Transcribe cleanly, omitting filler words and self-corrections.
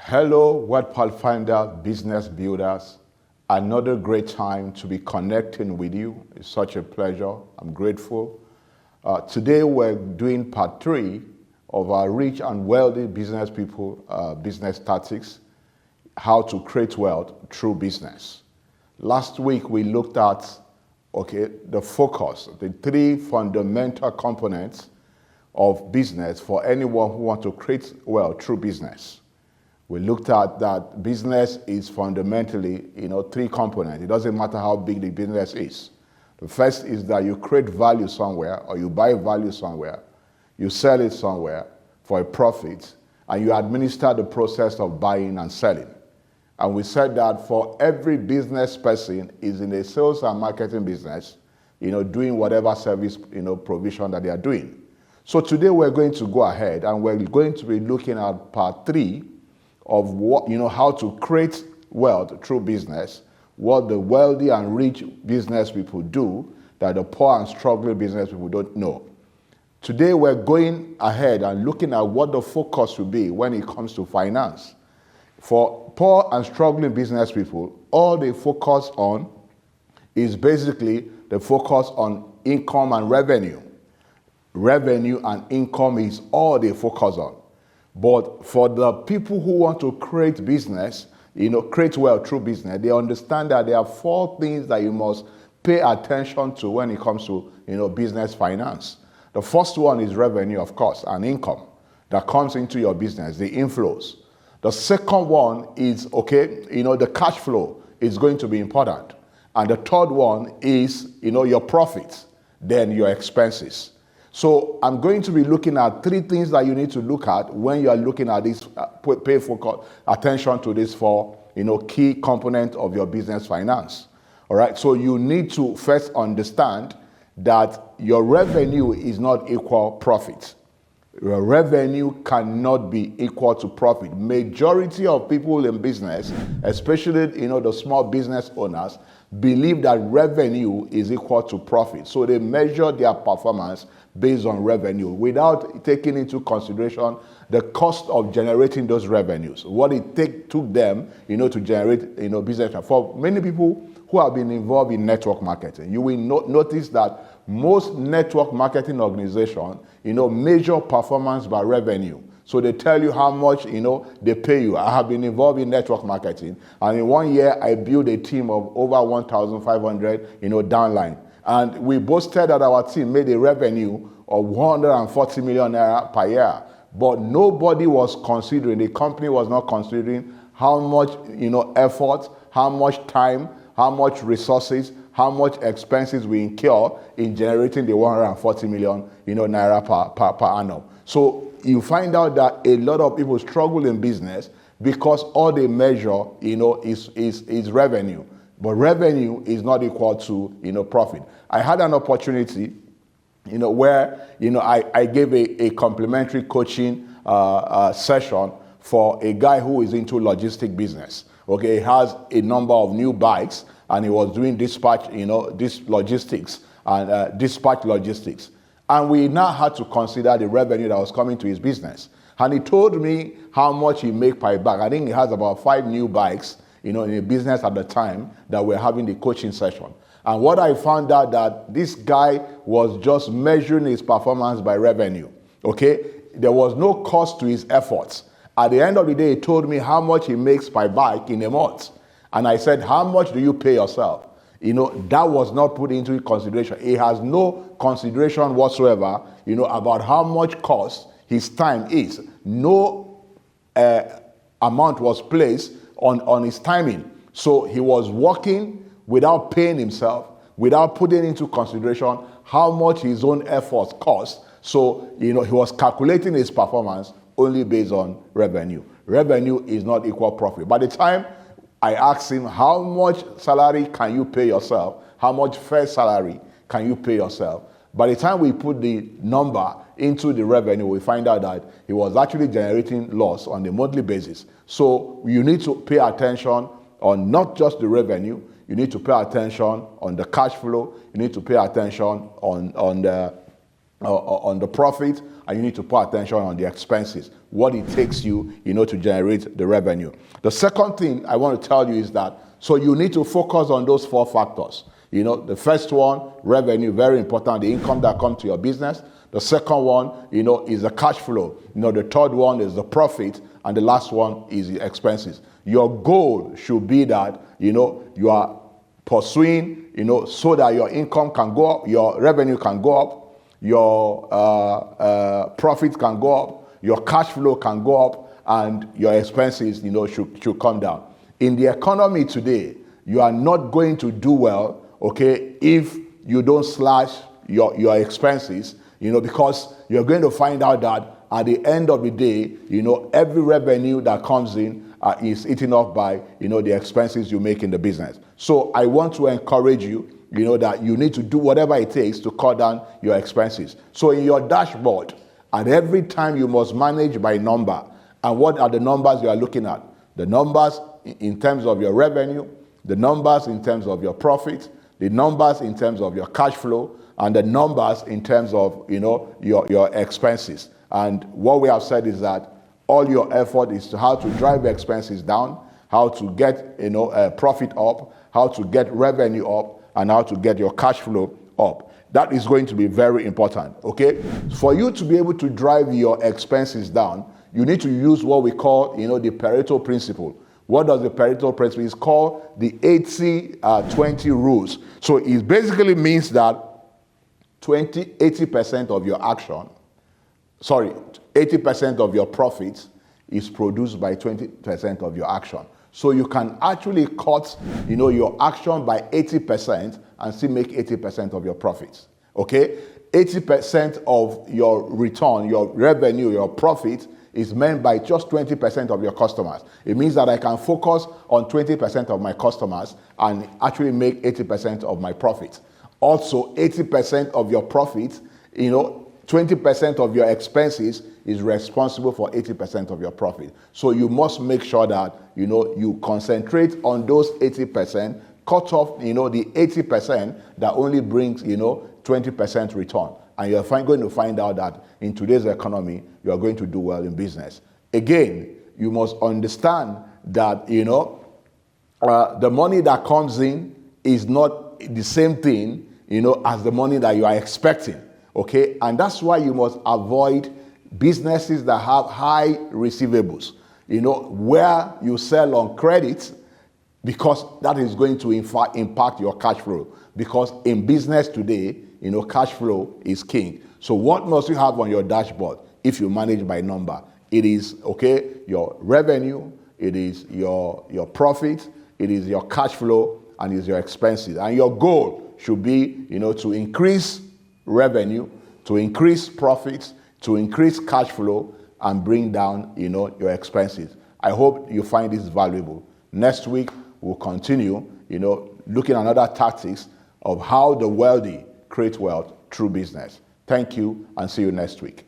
Hello, Word Pathfinder business builders. Another great time to be connecting with you. It's such a pleasure. I'm grateful. Today we're doing part 3 of our rich and wealthy business people business tactics, how to create wealth through business. Last week we looked at the focus, the 3 fundamental components of business for anyone who wants to create wealth through business. We looked at that business is fundamentally, 3 components. It doesn't matter how big the business is. The first is that you create value somewhere, or you buy value somewhere, you sell it somewhere for a profit, and you administer the process of buying and selling. And we said that for every business person is in a sales and marketing business, doing whatever service, provision that they are doing. So today we're going to go ahead and we're going to be looking at part 3 of what, how to create wealth through business, what the wealthy and rich business people do that the poor and struggling business people don't know. Today we're going ahead and looking at what the focus will be when it comes to finance. For poor and struggling business people, all they focus on is basically the focus on income and revenue. Revenue and income is all they focus on. But for the people who want to create business, create wealth through business, they understand that there are 4 things that you must pay attention to when it comes to, business finance. The first one is revenue, of course, and income that comes into your business, the inflows. The second one is, the cash flow is going to be important. And the third one is, your profits, then your expenses. So I'm going to be looking at 3 things that you need to look at when you are looking at this, pay focus attention to this 4, key component of your business finance. All right. So you need to first understand that your revenue is not equal profit. Your revenue cannot be equal to profit. Majority of people in business, especially, the small business owners, believe that revenue is equal to profit. So they measure their performance based on revenue without taking into consideration the cost of generating those revenues, what it took them, to generate, business. For many people who have been involved in network marketing, you will notice that most network marketing organizations, measure performance by revenue. So they tell you how much, they pay you. I have been involved in network marketing, and in 1 year, I built a team of over 1,500, downline. And we boasted that our team made a revenue of 140 million naira per year. But nobody was considering, the company was not considering how much, effort, how much time, how much resources, how much expenses we incur in generating the 140 million, naira per annum. So you find out that a lot of people struggle in business because all they measure, is revenue. But revenue is not equal to, profit. I had an opportunity, where, I gave a complimentary coaching session for a guy who is into logistic business. Okay, he has a number of new bikes, and he was doing dispatch, this logistics and dispatch logistics. And we now had to consider the revenue that was coming to his business. And he told me how much he made per bike. I think he has about 5 new bikes, in a business at the time that we're having the coaching session. And what I found out that this guy was just measuring his performance by revenue. Okay, there was no cost to his efforts. At the end of the day, he told me how much he makes per bike in a month. And I said, how much do you pay yourself? That was not put into consideration. He has no consideration whatsoever, about how much cost his time is. No amount was placed on his timing. So he was working without paying himself, without putting into consideration how much his own efforts cost. So, he was calculating his performance only based on revenue. Revenue is not equal profit. By the time I asked him, how much salary can you pay yourself? How much fair salary can you pay yourself? By the time we put the number into the revenue, we find out that he was actually generating loss on a monthly basis. So you need to pay attention on not just the revenue, you need to pay attention on the cash flow, you need to pay attention on the on the profit, and you need to pay attention on the expenses, what it takes you, to generate the revenue. The second thing I want to tell you is that, so you need to focus on those 4 factors. The first one, revenue, very important, the income that comes to your business. The second one, is the cash flow. The third one is the profit, and the last one is the expenses. Your goal should be that, you are pursuing, so that your income can go up, your revenue can go up, your profit can go up, your cash flow can go up, and your expenses, should come down. In the economy today, you are not going to do well, okay, if you don't slash your expenses, because you're going to find out that at the end of the day, every revenue that comes in is eaten up by, the expenses you make in the business. So I want to encourage you, that you need to do whatever it takes to cut down your expenses. So in your dashboard, at every time you must manage by number. And what are the numbers you are looking at? The numbers in terms of your revenue, the numbers in terms of your profit, the numbers in terms of your cash flow, and the numbers in terms of, your expenses. And what we have said is that all your effort is to how to drive expenses down, how to get, profit up, how to get revenue up, and how to get your cash flow up. That is going to be very important, okay? For you to be able to drive your expenses down, you need to use what we call, the Pareto Principle. What does the Pareto Principle? It's called the 80-20 rules. So it basically means that 80% of your action, 80% of your profits is produced by 20% of your action. So you can actually cut, your action by 80% and still make 80% of your profits. Okay? 80% of your return, your revenue, your profit is meant by just 20% of your customers. It means that I can focus on 20% of my customers and actually make 80% of my profits. Also, 80% of your profits, 20% of your expenses is responsible for 80% of your profit. So you must make sure that, you concentrate on those 80%, cut off, the 80% that only brings, 20% return. And you're going to find out that in today's economy, you are going to do well in business. Again, you must understand that, the money that comes in is not the same thing, as the money that you are expecting. Okay? And that's why you must avoid businesses that have high receivables, where you sell on credit, because that is going to impact your cash flow. Because in business today, cash flow is king. So what must you have on your dashboard if you manage by number? It is, your revenue, it is your profit, it is your cash flow, and it is your expenses. And your goal should be, to increase revenue, to increase profits, to increase cash flow, and bring down, your expenses. I hope you find this valuable. Next week, we'll continue, looking at other tactics of how the wealthy create wealth through business. Thank you, and see you next week.